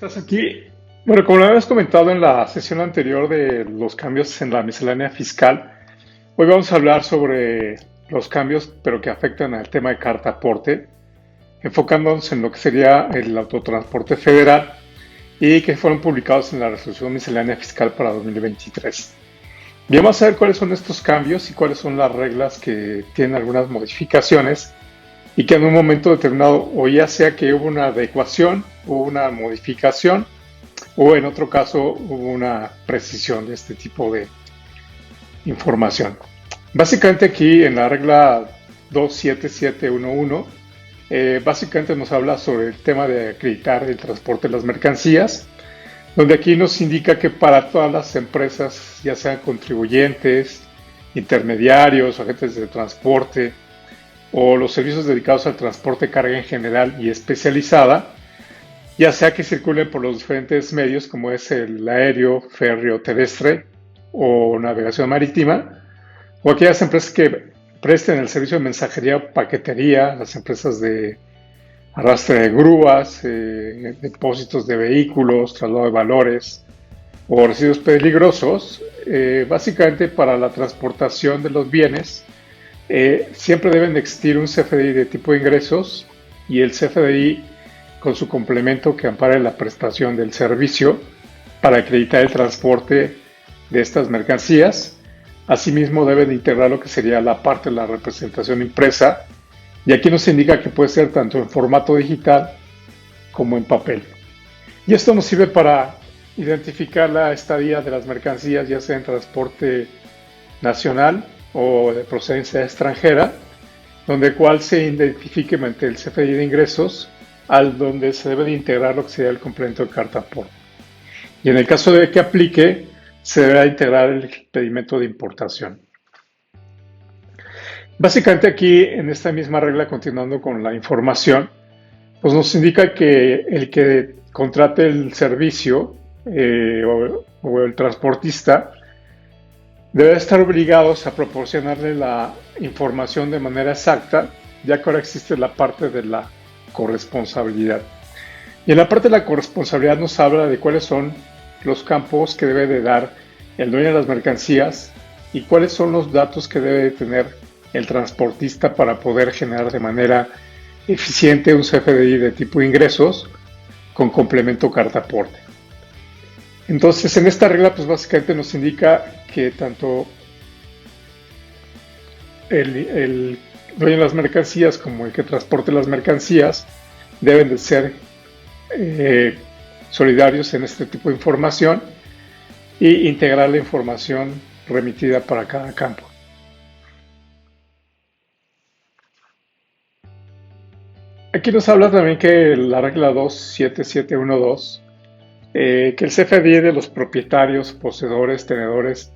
Estás aquí. Bueno, como lo habíamos comentado en la sesión anterior de los cambios en la miscelánea fiscal, hoy vamos a hablar sobre los cambios, pero que afectan al tema de carta aporte, enfocándonos en lo que sería el autotransporte federal y que fueron publicados en la resolución miscelánea fiscal para 2023. Bien, vamos a ver cuáles son estos cambios y cuáles son las reglas que tienen algunas modificaciones y que en un momento determinado, o ya sea que hubo una adecuación, hubo una modificación, o en otro caso hubo una precisión de este tipo de información. Básicamente aquí en la regla 27711, básicamente nos habla sobre el tema de acreditar el transporte de las mercancías, donde aquí nos indica que para todas las empresas, ya sean contribuyentes, intermediarios, agentes de transporte o los servicios dedicados al transporte de carga en general y especializada, ya sea que circulen por los diferentes medios como es el aéreo, férreo, terrestre o navegación marítima, o aquellas empresas que presten el servicio de mensajería o paquetería, las empresas de arrastre de grúas, depósitos de vehículos, traslado de valores o residuos peligrosos, básicamente para la transportación de los bienes, siempre deben de existir un CFDI de tipo de ingresos y el CFDI con su complemento que ampare la prestación del servicio para acreditar el transporte de estas mercancías. Asimismo, deben de integrar lo que sería la parte de la representación impresa, y aquí nos indica que puede ser tanto en formato digital como en papel. Y esto nos sirve para identificar la estadía de las mercancías, ya sea en transporte nacional o de procedencia extranjera, donde cual se identifique mediante el CFDI de ingresos, al donde se debe de integrar lo que sería el complemento de carta aporte. Y en el caso de que aplique, se deberá integrar el pedimento de importación. Básicamente aquí, en esta misma regla, continuando con la información, pues nos indica que el que contrate el servicio o el transportista debe estar obligados a proporcionarle la información de manera exacta, ya que ahora existe la parte de la corresponsabilidad. Y en la parte de la corresponsabilidad nos habla de cuáles son los campos que debe de dar el dueño de las mercancías y cuáles son los datos que debe de tener el transportista para poder generar de manera eficiente un CFDI de tipo de ingresos con complemento carta aporte. Entonces, en esta regla, pues básicamente nos indica que tanto el dueño de las mercancías como el que transporte las mercancías deben de ser solidarios en este tipo de información y integrar la información remitida para cada campo. Aquí nos habla también que la regla 27712, que el CFDI de los propietarios, poseedores, tenedores,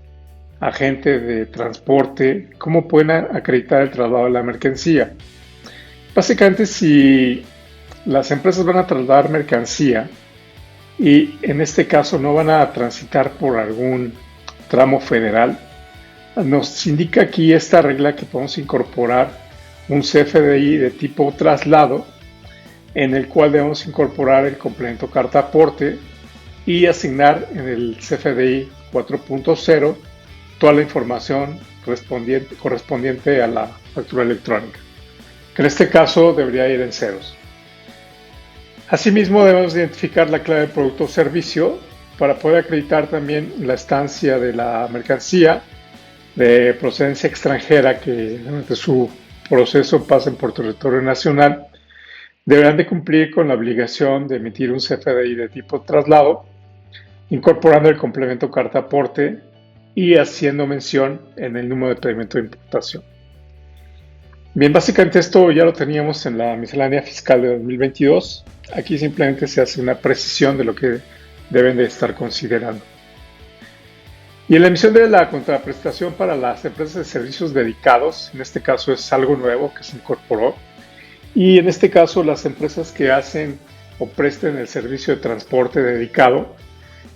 agente de transporte, cómo pueden acreditar el traslado de la mercancía. Básicamente, si las empresas van a trasladar mercancía y en este caso no van a transitar por algún tramo federal, nos indica aquí esta regla que podemos incorporar un CFDI de tipo traslado, en el cual debemos incorporar el complemento carta aporte y asignar en el CFDI 4.0 toda la información correspondiente a la factura electrónica, que en este caso debería ir en ceros. Asimismo, debemos identificar la clave de producto o servicio para poder acreditar también la estancia de la mercancía de procedencia extranjera que durante su proceso pasen por territorio nacional. Deberán de cumplir con la obligación de emitir un CFDI de tipo traslado, incorporando el complemento carta aporte y haciendo mención en el número de pedimento de importación. Bien, básicamente esto ya lo teníamos en la miscelánea fiscal de 2022. Aquí simplemente se hace una precisión de lo que deben de estar considerando. Y en la emisión de la contraprestación para las empresas de servicios dedicados, en este caso es algo nuevo que se incorporó, y en este caso las empresas que hacen o presten el servicio de transporte dedicado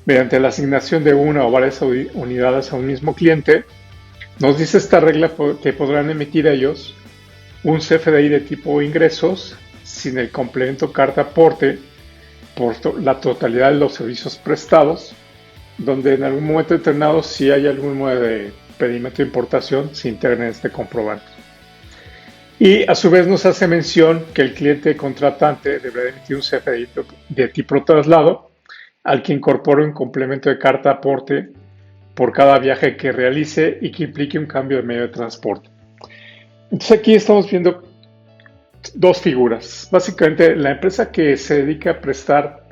mediante la asignación de una o varias unidades a un mismo cliente, nos dice esta regla que podrán emitir ellos un CFDI de tipo ingresos sin el complemento carta aporte por la totalidad de los servicios prestados, donde en algún momento determinado, si hay algún modo de pedimento de importación, se integra en este comprobante. Y a su vez nos hace mención que el cliente contratante deberá emitir un CFDI de tipo traslado al que incorpore un complemento de carta aporte por cada viaje que realice y que implique un cambio de medio de transporte. Entonces aquí estamos viendo dos figuras. Básicamente, la empresa que se dedica a prestar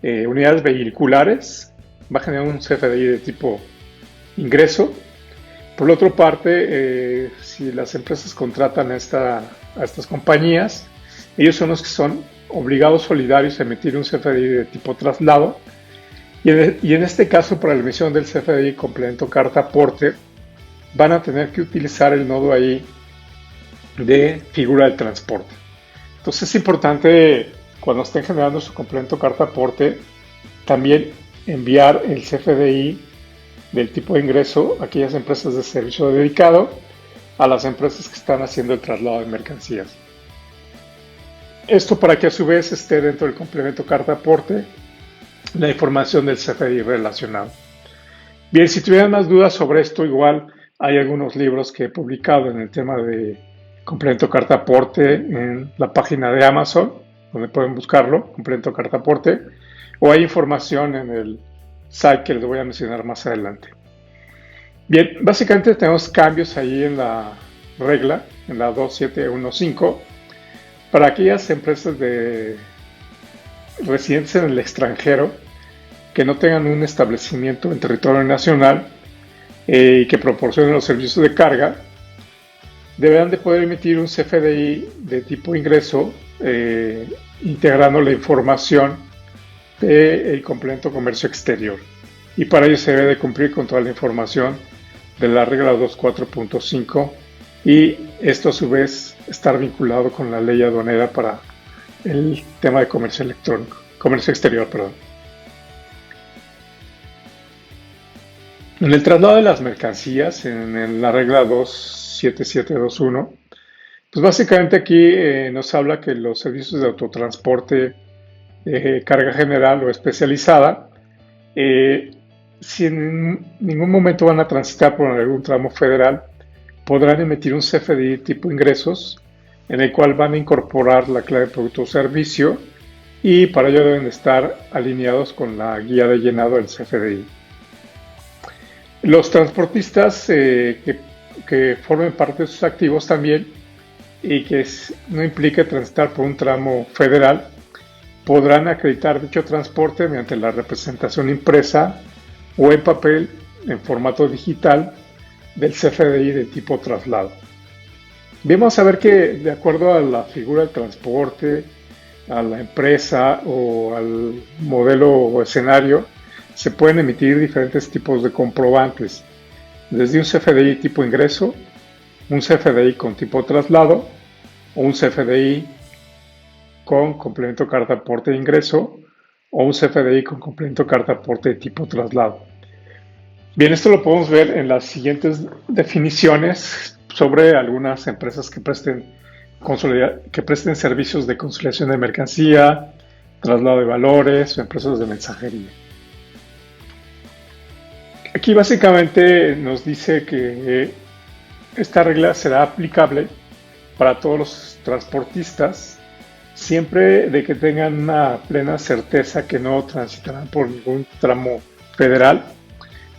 unidades vehiculares va a generar un CFDI de tipo ingreso. Por la otra parte, si las empresas contratan a estas compañías, ellos son los que son obligados solidarios a emitir un CFDI de tipo traslado. Y en este caso, para la emisión del CFDI complemento carta aporte, van a tener que utilizar el nodo ahí de figura del transporte. Entonces es importante, cuando estén generando su complemento carta aporte, también enviar el CFDI del tipo de ingreso a aquellas empresas de servicio dedicado, a las empresas que están haciendo el traslado de mercancías. Esto para que a su vez esté dentro del complemento carta aporte la información del CFDI relacionado. Bien, si tuvieran más dudas sobre esto, igual hay algunos libros que he publicado en el tema de complemento carta aporte en la página de Amazon, donde pueden buscarlo, complemento carta aporte, o hay información en el site que les voy a mencionar más adelante. Bien, básicamente tenemos cambios ahí en la regla, en la 2715, para aquellas empresas de residentes en el extranjero que no tengan un establecimiento en territorio nacional y que proporcionen los servicios de carga, deberán de poder emitir un CFDI de tipo ingreso integrando la información del complemento comercio exterior. Y para ello se debe de cumplir con toda la información de la regla 24.5 y esto a su vez estar vinculado con la ley aduanera para el tema de comercio electrónico, comercio exterior, perdón. En el traslado de las mercancías, en la regla 27721, pues básicamente aquí nos habla que los servicios de autotransporte de carga general o especializada, si en ningún momento van a transitar por algún tramo federal, podrán emitir un CFDI tipo ingresos en el cual van a incorporar la clave producto o servicio y para ello deben estar alineados con la guía de llenado del CFDI. Los transportistas que formen parte de sus activos también y que no implique transitar por un tramo federal podrán acreditar dicho transporte mediante la representación impresa o en papel en formato digital del CFDI de tipo traslado. Bien, vamos a ver que de acuerdo a la figura del transporte, a la empresa o al modelo o escenario, se pueden emitir diferentes tipos de comprobantes, desde un CFDI tipo ingreso, un CFDI con tipo traslado o un CFDI con complemento carta aporte de ingreso o un CFDI con complemento carta aporte de tipo traslado. Bien, esto lo podemos ver en las siguientes definiciones sobre algunas empresas que presten servicios de consolidación de mercancía, traslado de valores o empresas de mensajería. Aquí básicamente nos dice que esta regla será aplicable para todos los transportistas siempre de que tengan una plena certeza que no transitarán por ningún tramo federal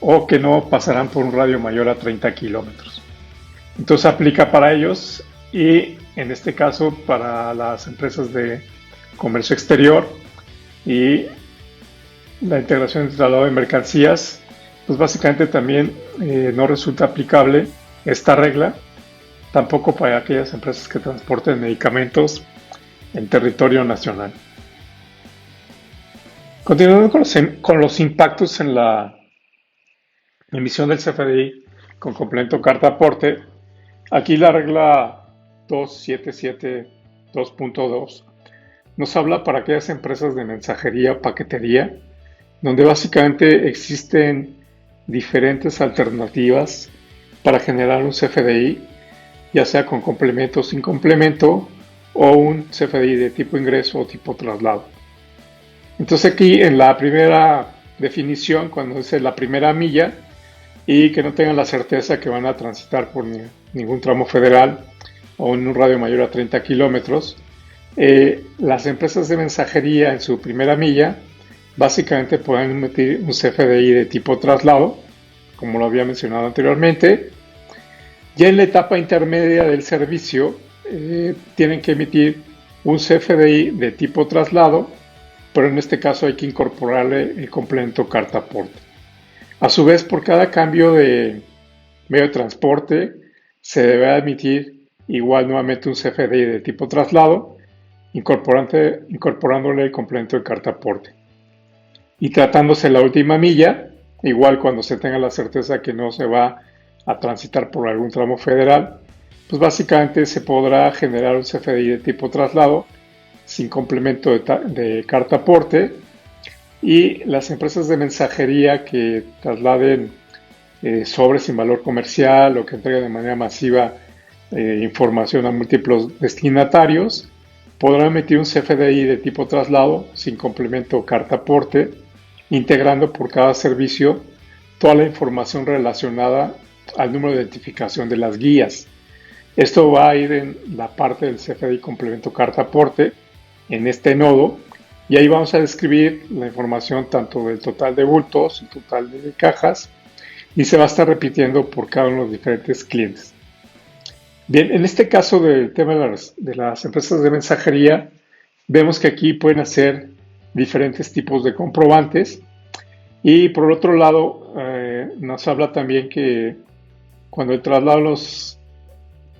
o que no pasarán por un radio mayor a 30 kilómetros. Entonces aplica para ellos y en este caso para las empresas de comercio exterior y la integración de traslado de mercancías, pues básicamente también no resulta aplicable esta regla, tampoco para aquellas empresas que transporten medicamentos en territorio nacional. Continuando con los impactos en la emisión del CFDI con complemento carta aporte, aquí la regla 277.2.2 nos habla para aquellas empresas de mensajería o paquetería, donde básicamente existen diferentes alternativas para generar un CFDI, ya sea con complemento o sin complemento, o un CFDI de tipo ingreso o tipo traslado. Entonces aquí en la primera definición, cuando dice la primera milla y que no tengan la certeza que van a transitar por ningún tramo federal o en un radio mayor a 30 kilómetros, las empresas de mensajería en su primera milla básicamente pueden emitir un CFDI de tipo traslado, como lo había mencionado anteriormente. Ya en la etapa intermedia del servicio tienen que emitir un CFDI de tipo traslado, pero en este caso hay que incorporarle el complemento carta aporte. A su vez, por cada cambio de medio de transporte, se debe emitir igual nuevamente un CFDI de tipo traslado, incorporándole el complemento de carta aporte. Y tratándose la última milla, igual cuando se tenga la certeza que no se va a transitar por algún tramo federal, pues básicamente se podrá generar un CFDI de tipo traslado sin complemento de carta aporte, y las empresas de mensajería que trasladen sobres sin valor comercial o que entreguen de manera masiva información a múltiples destinatarios podrán emitir un CFDI de tipo traslado sin complemento o carta aporte, integrando por cada servicio toda la información relacionada al número de identificación de las guías. Esto va a ir en la parte del CFDI complemento carta aporte, en este nodo, y ahí vamos a describir la información tanto del total de bultos, el total de cajas, y se va a estar repitiendo por cada uno de los diferentes clientes. Bien, en este caso del tema de las empresas de mensajería, vemos que aquí pueden hacer diferentes tipos de comprobantes, y por otro lado nos habla también que cuando el traslado de los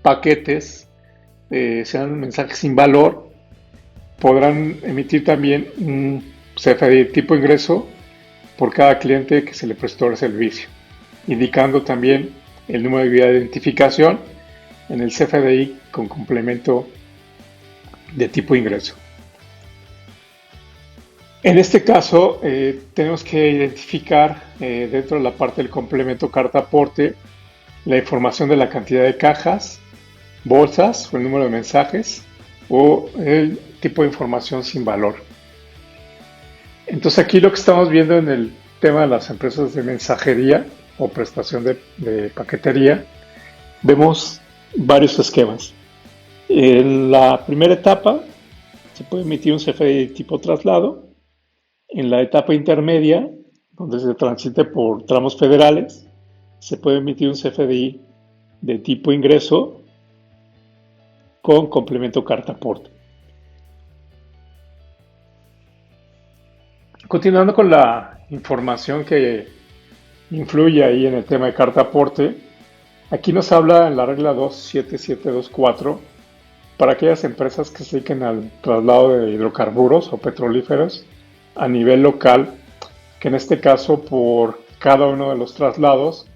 paquetes sean mensajes sin valor, podrán emitir también un CFDI de tipo ingreso por cada cliente que se le prestó el servicio, indicando también el número de guía de identificación en el CFDI con complemento de tipo ingreso. En este caso, tenemos que identificar dentro de la parte del complemento carta aporte la información de la cantidad de cajas, bolsas o el número de mensajes o el tipo de información sin valor. Entonces aquí lo que estamos viendo en el tema de las empresas de mensajería o prestación de paquetería, vemos varios esquemas. En la primera etapa se puede emitir un CFDI de tipo traslado. En la etapa intermedia, donde se transite por tramos federales, se puede emitir un CFDI de tipo ingreso con complemento carta aporte. Continuando con la información que influye ahí en el tema de carta aporte, aquí nos habla en la regla 27724 para aquellas empresas que se dediquen al traslado de hidrocarburos o petrolíferos a nivel local, que en este caso por cada uno de los traslados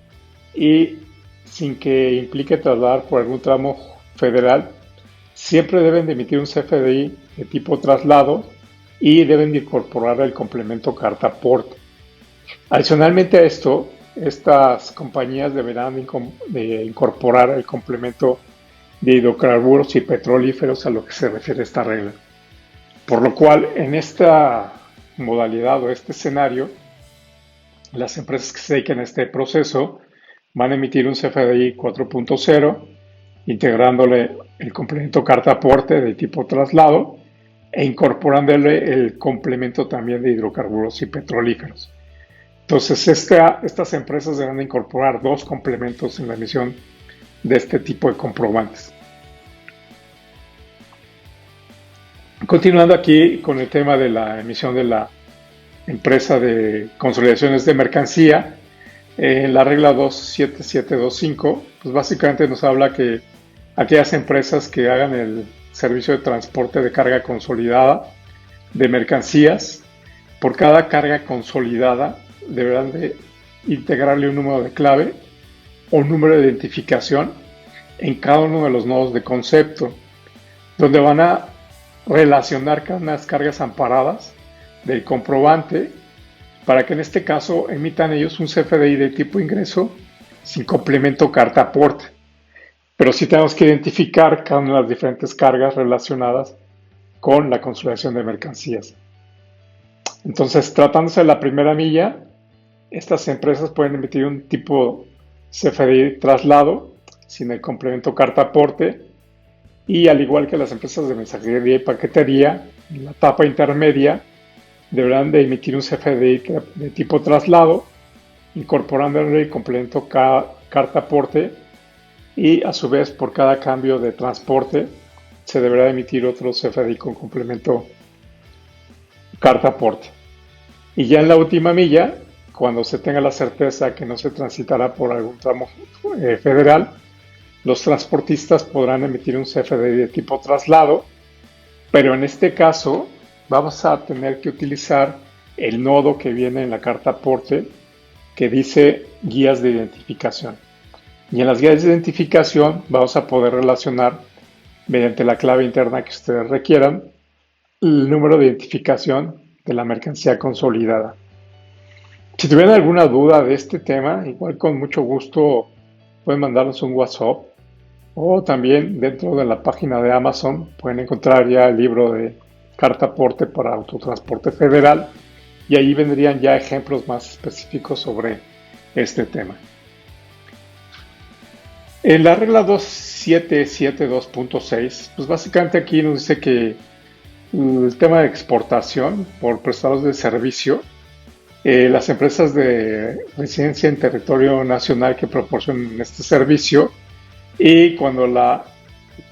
y sin que implique trasladar por algún tramo federal, siempre deben de emitir un CFDI de tipo traslado y deben de incorporar el complemento carta aporte. Adicionalmente a esto, estas compañías deberán de incorporar el complemento de hidrocarburos y petrolíferos a lo que se refiere esta regla. Por lo cual, en esta modalidad o este escenario, las empresas que se dediquen a este proceso van a emitir un CFDI 4.0, integrándole el complemento carta aporte de tipo traslado e incorporándole el complemento también de hidrocarburos y petrolíferos. Entonces, estas empresas deben de incorporar dos complementos en la emisión de este tipo de comprobantes. Continuando aquí con el tema de la emisión de la empresa de consolidaciones de mercancía, en la regla 27725, pues básicamente nos habla que aquellas empresas que hagan el servicio de transporte de carga consolidada de mercancías, por cada carga consolidada deberán de integrarle un número de clave o un número de identificación en cada uno de los nodos de concepto, donde van a relacionar cada una de las cargas amparadas del comprobante para que en este caso emitan ellos un CFDI de tipo ingreso sin complemento carta aporte. Pero sí tenemos que identificar cada una de las diferentes cargas relacionadas con la consolidación de mercancías. Entonces, tratándose de la primera milla, estas empresas pueden emitir un tipo CFDI traslado sin el complemento carta aporte y al igual que las empresas de mensajería y paquetería, en la etapa intermedia deberán de emitir un CFDI de tipo traslado incorporando el complemento carta aporte y a su vez por cada cambio de transporte se deberá emitir otro CFDI con complemento carta aporte. Y ya en la última milla, cuando se tenga la certeza que no se transitará por algún tramo federal, los transportistas podrán emitir un CFDI de tipo traslado, pero en este caso vamos a tener que utilizar el nodo que viene en la carta aporte que dice guías de identificación. Y en las guías de identificación vamos a poder relacionar mediante la clave interna que ustedes requieran el número de identificación de la mercancía consolidada. Si tuvieran alguna duda de este tema, igual con mucho gusto pueden mandarnos un WhatsApp o también dentro de la página de Amazon pueden encontrar ya el libro de carta aporte para autotransporte federal y ahí vendrían ya ejemplos más específicos sobre este tema. En la regla 2772.6, pues básicamente aquí nos dice que el tema de exportación por prestadores de servicio, las empresas de residencia en territorio nacional que proporcionan este servicio y cuando la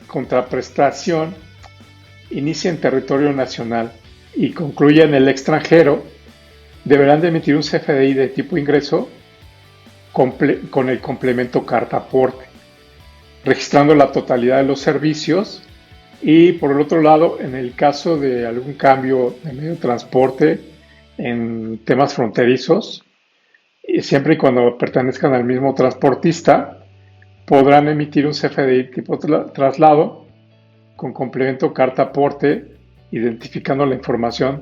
contraprestación inicia en territorio nacional y concluye en el extranjero, deberán de emitir un CFDI de tipo ingreso con el complemento carta aporte, registrando la totalidad de los servicios y por el otro lado, en el caso de algún cambio de medio de transporte en temas fronterizos, siempre y cuando pertenezcan al mismo transportista, podrán emitir un CFDI tipo traslado con complemento carta aporte, identificando la información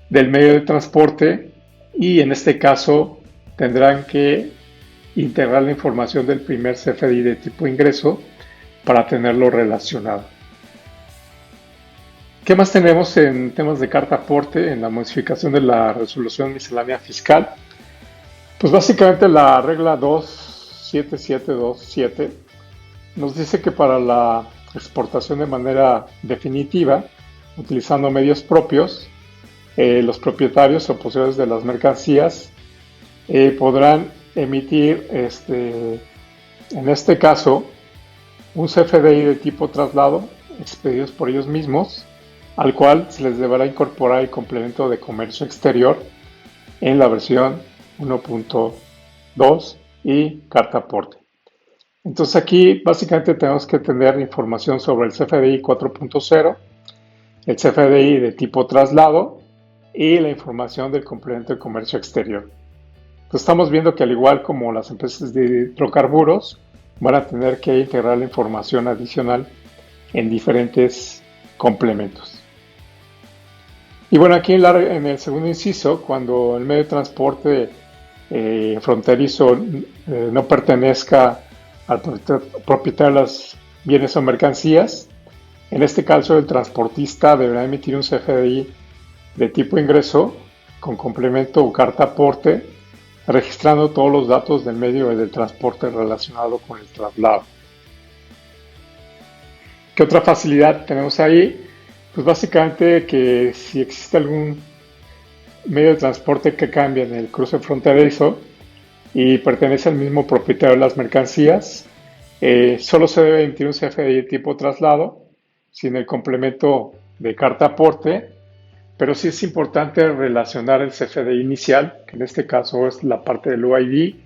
del medio de transporte y en este caso tendrán que integrar la información del primer CFDI de tipo ingreso para tenerlo relacionado. ¿Qué más tenemos en temas de carta aporte en la modificación de la resolución miscelánea fiscal? Pues básicamente la regla 27727 nos dice que para la exportación de manera definitiva, utilizando medios propios, los propietarios o poseedores de las mercancías podrán emitir, en este caso, un CFDI de tipo traslado expedidos por ellos mismos, al cual se les deberá incorporar el complemento de comercio exterior en la versión 1.2 y carta aporte. Entonces aquí básicamente tenemos que tener información sobre el CFDI 4.0, el CFDI de tipo traslado y la información del complemento de comercio exterior. Entonces estamos viendo que al igual como las empresas de hidrocarburos van a tener que integrar la información adicional en diferentes complementos. Y bueno, aquí en el segundo inciso, cuando el medio de transporte fronterizo no pertenezca al propietario de los bienes o mercancías, en este caso el transportista deberá emitir un CFDI de tipo ingreso con complemento o carta aporte, registrando todos los datos del medio de transporte relacionado con el traslado. ¿Qué otra facilidad tenemos ahí? Pues básicamente que si existe algún medio de transporte que cambia en el cruce fronterizo y pertenece al mismo propietario de las mercancías, solo se debe emitir un CFDI de tipo traslado sin el complemento de carta aporte, pero sí es importante relacionar el CFDI inicial, que en este caso es la parte del UID,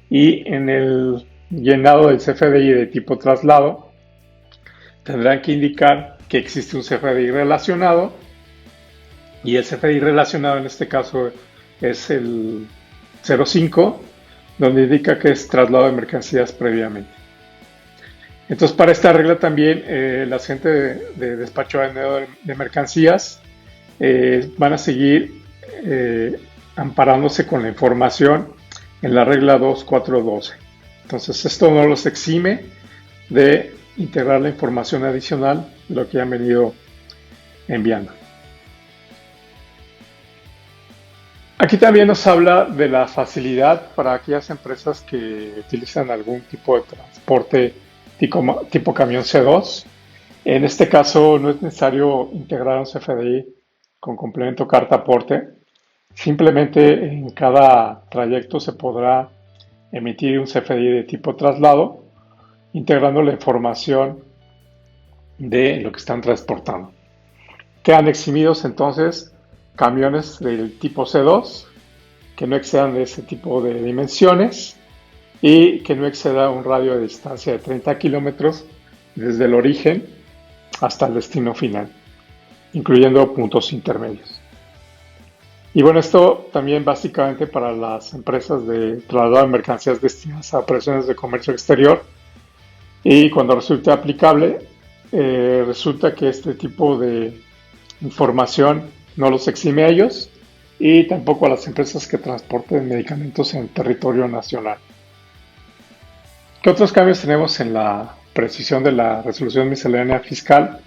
y en el llenado del CFDI de tipo traslado tendrán que indicar que existe un CFDI relacionado y el CFDI relacionado en este caso es el 05, donde indica que es traslado de mercancías previamente. Entonces para esta regla también la gente de despacho de mercancías van a seguir amparándose con la información en la regla 2412. Entonces esto no los exime de integrar la información adicional de lo que han venido enviando. Aquí también nos habla de la facilidad para aquellas empresas que utilizan algún tipo de transporte tipo camión C2. En este caso no es necesario integrar un CFDI con complemento carta aporte. Simplemente en cada trayecto se podrá emitir un CFDI de tipo traslado, integrando la información de lo que están transportando. Quedan eximidos entonces camiones del tipo C2 que no excedan de ese tipo de dimensiones y que no exceda un radio de distancia de 30 kilómetros desde el origen hasta el destino final, incluyendo puntos intermedios. Y bueno, esto también básicamente para las empresas de traslado de mercancías destinadas a operaciones de comercio exterior, y cuando resulte aplicable, resulta que este tipo de información no los exime a ellos y tampoco a las empresas que transporten medicamentos en territorio nacional. ¿Qué otros cambios tenemos en la precisión de la resolución miscelánea fiscal?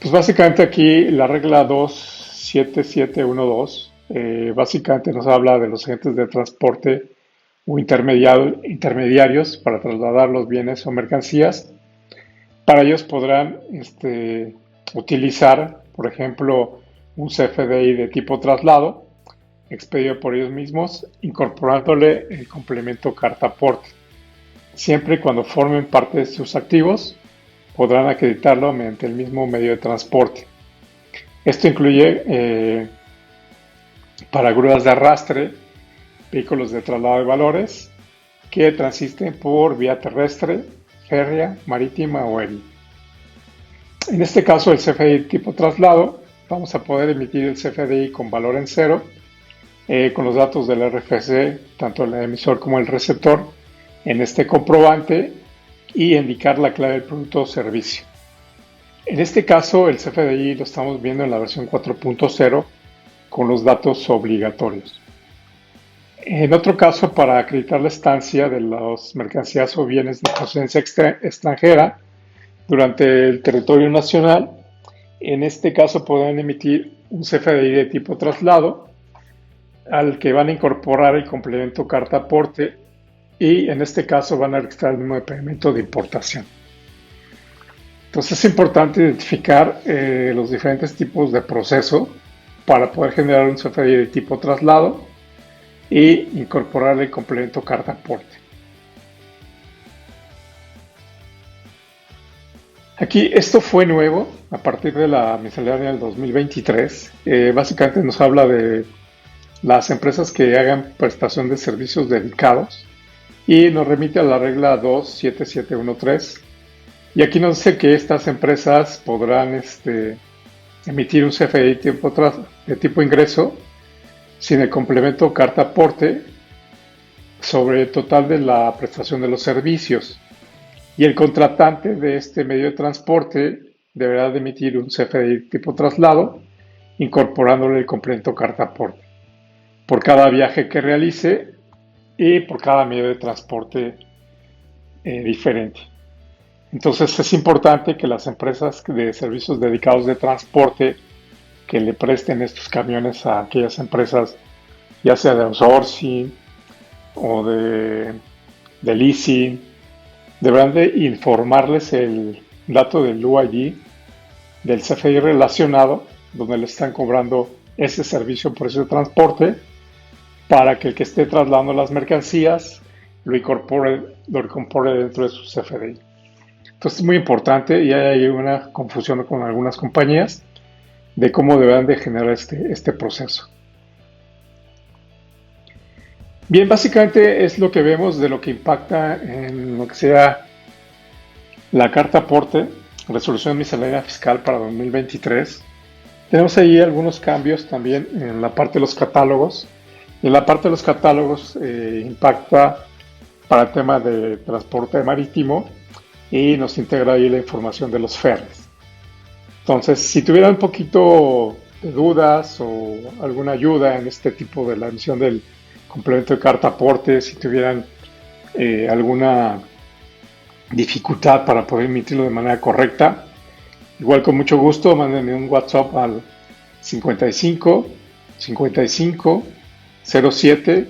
Pues básicamente aquí la regla 27712 básicamente nos habla de los agentes de transporte o intermediarios para trasladar los bienes o mercancías. Para ellos podrán utilizar, por ejemplo, un CFDI de tipo traslado expedido por ellos mismos, incorporándole el complemento carta aporte. Siempre y cuando formen parte de sus activos, podrán acreditarlo mediante el mismo medio de transporte. Esto incluye para grúas de arrastre, vehículos de traslado de valores que transiten por vía terrestre, férrea, marítima o aérea. En este caso, el CFDI tipo traslado, vamos a poder emitir el CFDI con valor en cero, con los datos del RFC, tanto el emisor como el receptor, en este comprobante y indicar la clave del producto o servicio. En este caso, el CFDI lo estamos viendo en la versión 4.0 con los datos obligatorios. En otro caso, para acreditar la estancia de las mercancías o bienes de procedencia extranjera durante el territorio nacional, en este caso podrán emitir un CFDI de tipo traslado al que van a incorporar el complemento carta aporte y en este caso van a registrar el número de pedimento de importación. Entonces es importante identificar los diferentes tipos de proceso para poder generar un CFDI de tipo traslado y incorporar el complemento carta aporte. Aquí esto fue nuevo a partir de la miscelánea del 2023. Básicamente nos habla de las empresas que hagan prestación de servicios dedicados y nos remite a la regla 27713. Y aquí nos dice que estas empresas podrán emitir un CFDI de tipo ingreso sin el complemento carta aporte sobre el total de la prestación de los servicios. Y el contratante de este medio de transporte deberá de emitir un CFDI tipo traslado, incorporándole el complemento carta aporte por cada viaje que realice y por cada medio de transporte diferente. Entonces es importante que las empresas de servicios dedicados de transporte que le presten estos camiones a aquellas empresas, ya sea de outsourcing o de leasing, deberán de informarles el dato del UID del CFDI relacionado, donde le están cobrando ese servicio por ese transporte, para que el que esté trasladando las mercancías lo incorpore dentro de su CFDI. Entonces es muy importante y hay una confusión con algunas compañías de cómo deberán de generar este proceso. Bien, básicamente es lo que vemos de lo que impacta en lo que sea la carta aporte, resolución miscelánea fiscal para 2023. Tenemos ahí algunos cambios también en la parte de los catálogos. En la parte de los catálogos impacta para el tema de transporte marítimo y nos integra ahí la información de los ferries. Entonces, si tuvieran un poquito de dudas o alguna ayuda en este tipo de la emisión del complemento de carta aporte, si tuvieran alguna dificultad para poder emitirlo de manera correcta, igual con mucho gusto, mándenme un WhatsApp al 55 55 07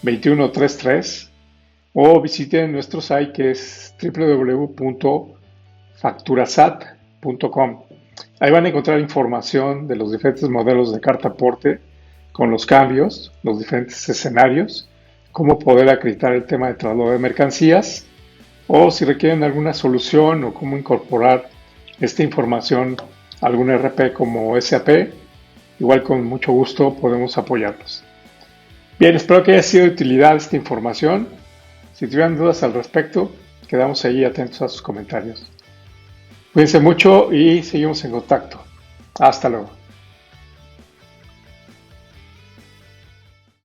2133 o visiten nuestro site que es www.facturasat.com. Ahí van a encontrar información de los diferentes modelos de carta aporte con los cambios, los diferentes escenarios, cómo poder acreditar el tema de traslado de mercancías o si requieren alguna solución o cómo incorporar esta información a algún RP como SAP, igual con mucho gusto podemos apoyarlos. Bien, espero que haya sido de utilidad esta información. Si tuvieran dudas al respecto, quedamos ahí atentos a sus comentarios. Cuídense mucho y seguimos en contacto. Hasta luego.